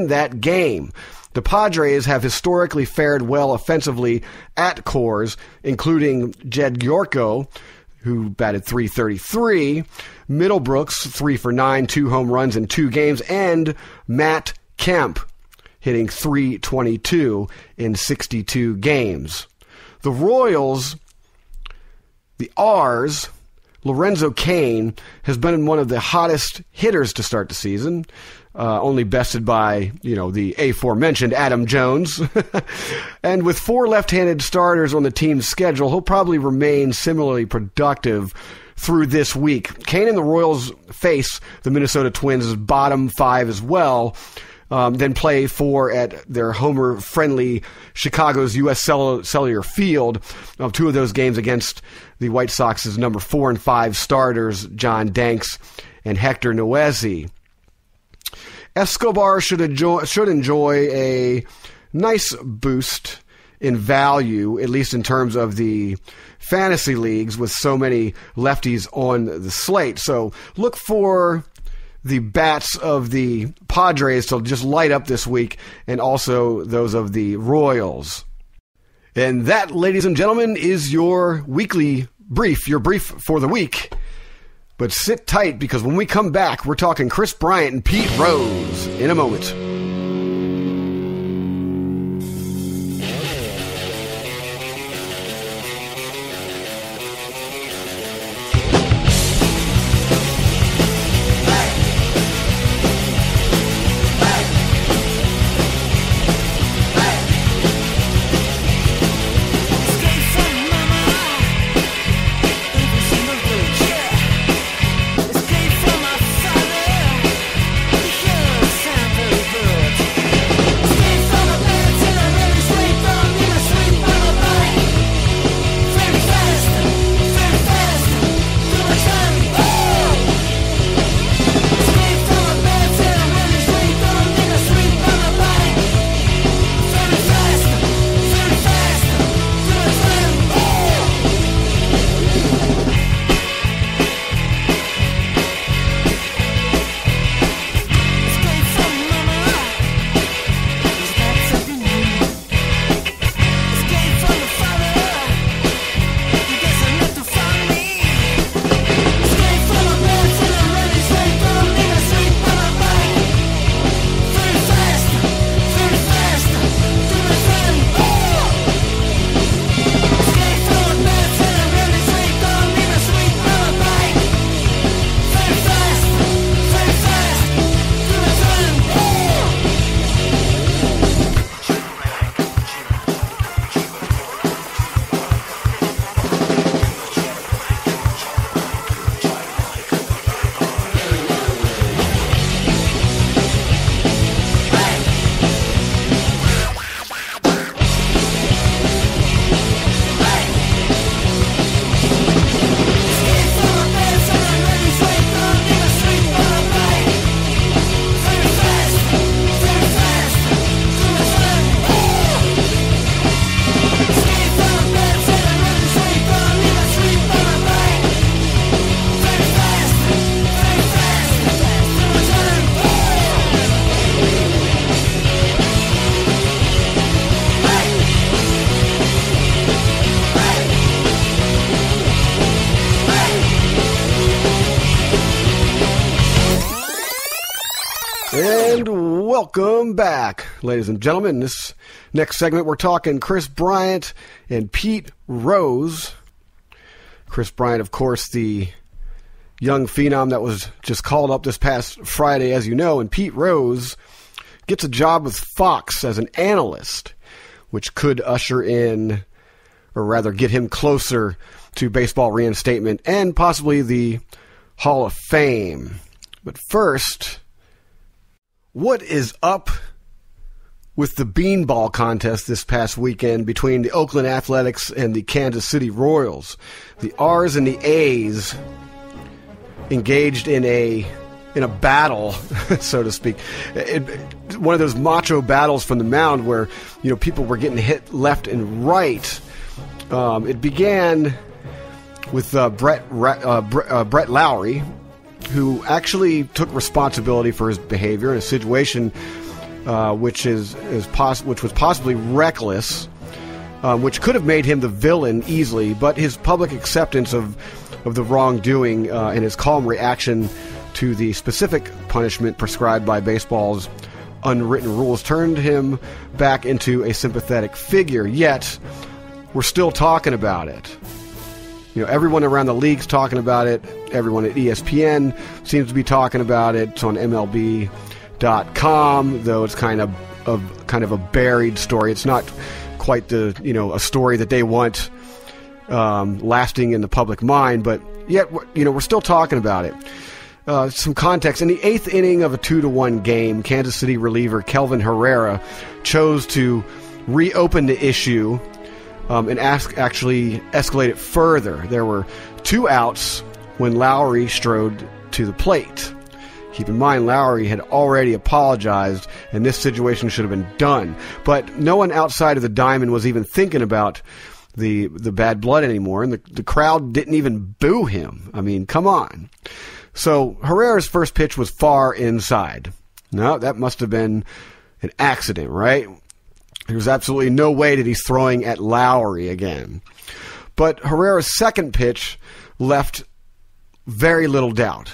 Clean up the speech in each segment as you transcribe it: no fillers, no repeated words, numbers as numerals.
that game. The Padres have historically fared well offensively at Coors, including Jed Yorko, who batted .333, Middlebrooks, 3 for 9, 2 home runs in 2 games, and Matt Kemp, hitting .322 in 62 games. The Royals, the R's, Lorenzo Cain has been one of the hottest hitters to start the season, only bested by, the aforementioned Adam Jones. And with 4 left-handed starters on the team's schedule, he'll probably remain similarly productive through this week. Cain and the Royals face the Minnesota Twins' bottom 5 as well, then play 4 at their homer-friendly Chicago's U.S. Cellular Field. 2 of those games against the White Sox's number 4 and 5 starters, John Danks and Hector Noesi. Escobar should enjoy a nice boost in value, at least in terms of the fantasy leagues with so many lefties on the slate. So look for the bats of the Padres to just light up this week, and also those of the Royals. And that, ladies and gentlemen, is your weekly brief, your brief for the week. But sit tight, because when we come back, we're talking Kris Bryant and Pete Rose in a moment. And welcome back, ladies and gentlemen. This next segment, we're talking Kris Bryant and Pete Rose. Kris Bryant, of course, the young phenom that was just called up this past Friday, as you know, and Pete Rose gets a job with Fox as an analyst, which could usher in, or rather get him closer to baseball reinstatement and possibly the Hall of Fame. But first, what is up with the beanball contest this past weekend between the Oakland Athletics and the Kansas City Royals? The R's and the A's engaged in a battle, so to speak. One of those macho battles from the mound where, you know, people were getting hit left and right. It began with Brett Lowry, who actually took responsibility for his behavior in a situation which was possibly reckless, which could have made him the villain easily, but his public acceptance of the wrongdoing and his calm reaction to the specific punishment prescribed by baseball's unwritten rules turned him back into a sympathetic figure. Yet, we're still talking about it. Everyone around the league's talking about it. Everyone at ESPN seems to be talking about it. It's on MLB.com, though it's kind of a buried story. It's not quite a story that they want lasting in the public mind, but yet we're still talking about it. Some context. In the 8th inning of a 2-1 game, Kansas City reliever Kelvin Herrera chose to reopen the issue and actually escalate it further. There were 2 outs when Lowry strode to the plate. Keep in mind, Lowry had already apologized, and this situation should have been done. But no one outside of the diamond was even thinking about the bad blood anymore, and the crowd didn't even boo him. I mean, come on. So Herrera's first pitch was far inside. No, that must have been an accident, right? There's absolutely no way that he's throwing at Lowry again. But Herrera's second pitch left very little doubt.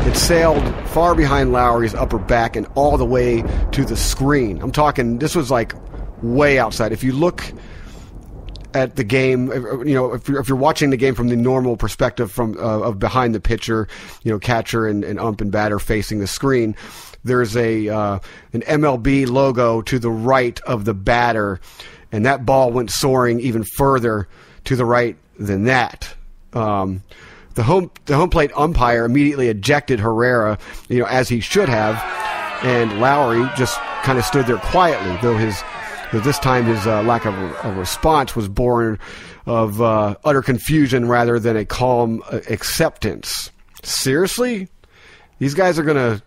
It sailed far behind Lowry's upper back and all the way to the screen. I'm talking, this was like way outside. If you look at the game, if you're watching the game from the normal perspective of behind the pitcher, catcher and ump and batter facing the screen, there's an MLB logo to the right of the batter, and that ball went soaring even further to the right than that. The home plate umpire immediately ejected Herrera, as he should have, and Lowry just kind of stood there quietly, though this time his lack of a response was born of utter confusion rather than a calm acceptance. Seriously? These guys are going to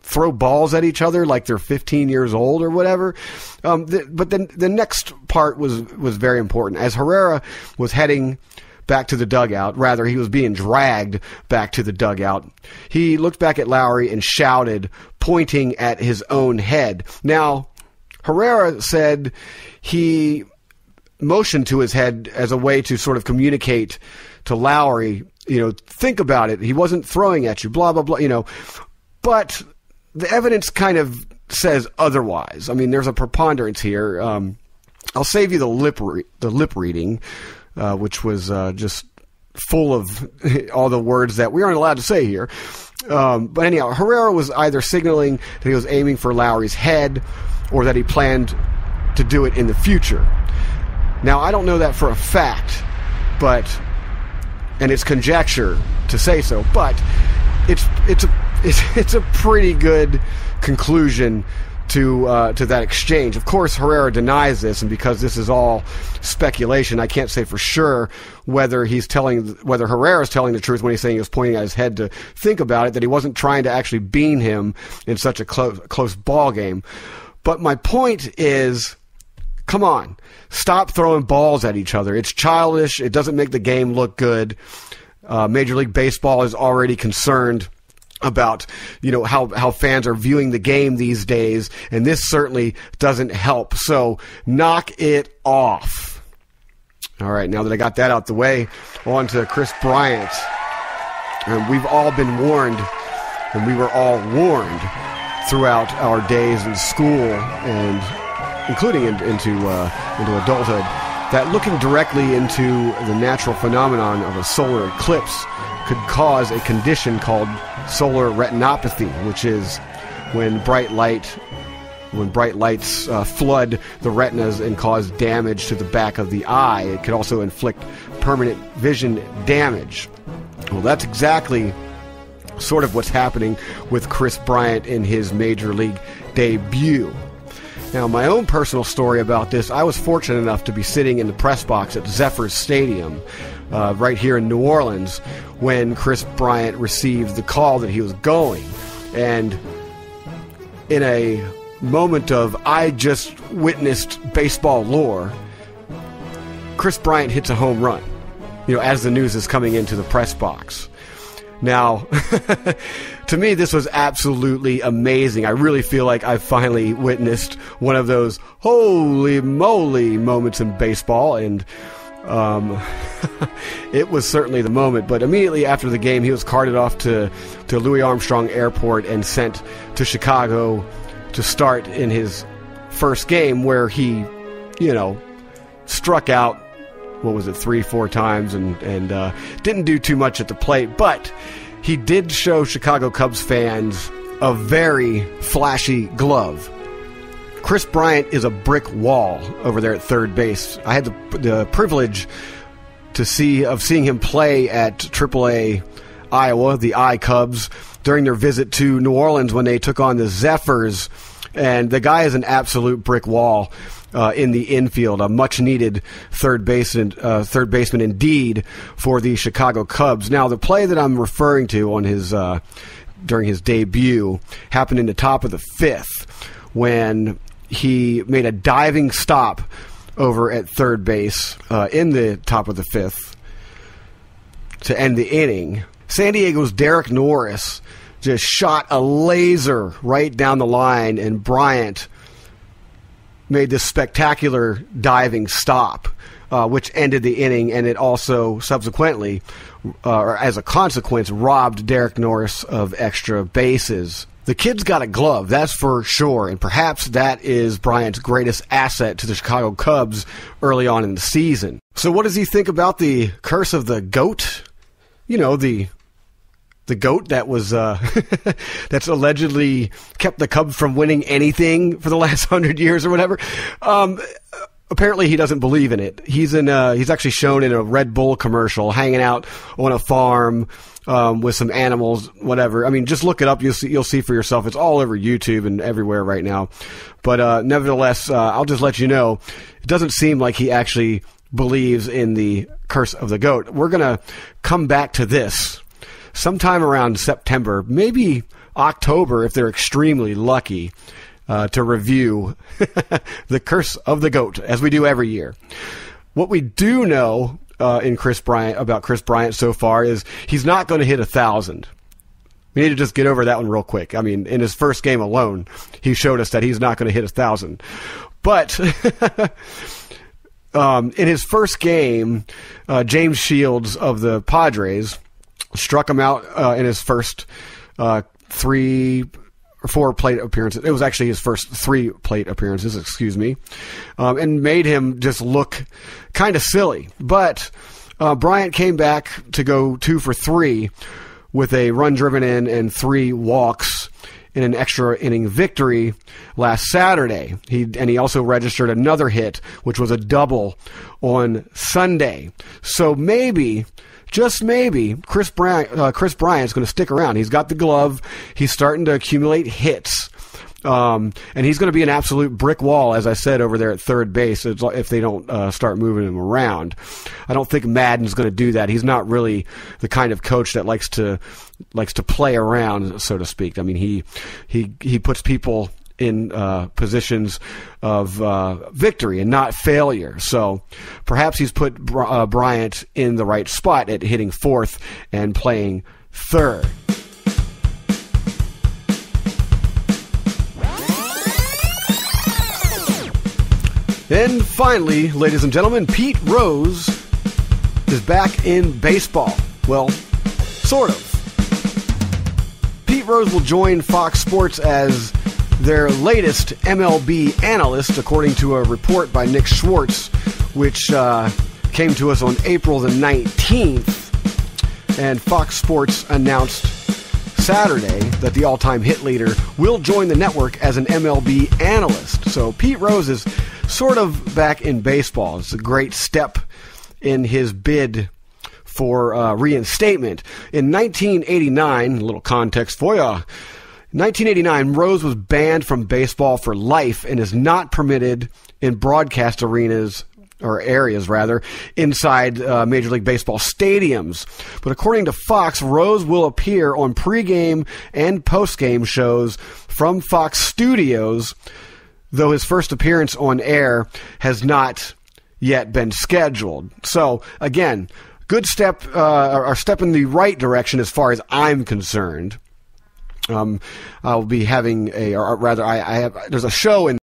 throw balls at each other like they're 15 years old or whatever? But then the next part was very important. As Herrera was heading back to the dugout, rather he was being dragged back to the dugout, he looked back at Lowry and shouted, pointing at his own head. Now, Herrera said he motioned to his head as a way to sort of communicate to Lowry, think about it. He wasn't throwing at you, blah, blah, blah, But the evidence kind of says otherwise. I mean, there's a preponderance here. I'll save you the lip reading, which was just full of all the words that we aren't allowed to say here. But anyhow, Herrera was either signaling that he was aiming for Lowry's head or that he planned to do it in the future. Now, I don't know that for a fact, and it's conjecture to say so, but it's a pretty good conclusion to that exchange. Of course, Herrera denies this, and because this is all speculation, I can't say for sure whether Herrera is telling the truth when he's saying he was pointing at his head to think about it, that he wasn't trying to actually bean him in such a close ball game. But my point is, come on, stop throwing balls at each other. It's childish. It doesn't make the game look good. Major League Baseball is already concerned about how fans are viewing the game these days, and this certainly doesn't help. So knock it off. All right, now that I got that out the way, on to Kris Bryant. And we've all been warned, and we were all warned throughout our days in school and including into adulthood, that looking directly into the natural phenomenon of a solar eclipse could cause a condition called solar retinopathy, which is when bright lights flood the retinas and cause damage to the back of the eye. It could also inflict permanent vision damage. Well, that's exactly sort of what's happening with Kris Bryant in his Major League debut. Now, my own personal story about this, I was fortunate enough to be sitting in the press box at Zephyrs Stadium right here in New Orleans when Kris Bryant received the call that he was going. And in a moment of I just witnessed baseball lore, Kris Bryant hits a home run, as the news is coming into the press box. Now, to to me, this was absolutely amazing. I really feel like I finally witnessed one of those holy moly moments in baseball, and it was certainly the moment. But immediately after the game, he was carted off to Louis Armstrong Airport and sent to Chicago to start in his first game, where he, struck out, 3-4 times, and didn't do too much at the plate. But he did show Chicago Cubs fans a very flashy glove. Kris Bryant is a brick wall over there at third base. I had the privilege of seeing him play at AAA Iowa, the I-Cubs, during their visit to New Orleans when they took on the Zephyrs. And the guy is an absolute brick wall in the infield, a much-needed third baseman indeed for the Chicago Cubs. Now, the play that I'm referring to on his during his debut happened in the top of the fifth, when he made a diving stop over at third base in the top of the fifth to end the inning. San Diego's Derek Norris just shot a laser right down the line, and Bryant made this spectacular diving stop, which ended the inning, and it also subsequently, or as a consequence, robbed Derek Norris of extra bases. The kid's got a glove, that's for sure, and perhaps that is Bryant's greatest asset to the Chicago Cubs early on in the season. So what does he think about the curse of the GOAT? The GOAT that was that's allegedly kept the Cubs from winning anything for the last 100 years or whatever. Apparently he doesn't believe in it. He's actually shown in a Red Bull commercial hanging out on a farm with some animals, whatever. I mean, just look it up. You'll see for yourself. It's all over YouTube and everywhere right now. But nevertheless, I'll just let you know, it doesn't seem like he actually believes in the curse of the GOAT. We're going to come back to this sometime around September, maybe October if they're extremely lucky, to review the curse of the GOAT, as we do every year. What we do know about Kris Bryant so far is he's not going to hit 1,000. We need to just get over that one real quick. I mean, in his first game alone, he showed us that he's not going to hit 1,000. But in his first game, James Shields of the Padres struck him out in his first 3 or 4 plate appearances. It was actually his first 3 plate appearances, and made him just look kind of silly. But Bryant came back to go 2 for 3 with a run driven in and 3 walks in an extra inning victory last Saturday. He also registered another hit, which was a double on Sunday. So maybe, just maybe, Kris Bryant's going to stick around. He's got the glove. He's starting to accumulate hits. And he's going to be an absolute brick wall, as I said, over there at third base if they don't start moving him around. I don't think Madden's going to do that. He's not really the kind of coach that likes to play around, so to speak. I mean, he puts people in positions of victory and not failure. So perhaps he's put Bryant in the right spot at hitting fourth and playing third. And finally, ladies and gentlemen, Pete Rose is back in baseball. Well, sort of. Pete Rose will join Fox Sports as their latest MLB analyst, according to a report by Nick Schwartz, which came to us on April the 19th. And Fox Sports announced Saturday that the all-time hit leader will join the network as an MLB analyst. So Pete Rose is sort of back in baseball. It's a great step in his bid for reinstatement. In 1989, a little context for you. 1989, Rose was banned from baseball for life and is not permitted in broadcast arenas, or areas rather, inside Major League Baseball stadiums. But according to Fox, Rose will appear on pregame and postgame shows from Fox Studios, though his first appearance on air has not yet been scheduled. So, again, good step, or step in the right direction as far as I'm concerned. I'll be having or rather, I have. There's a show in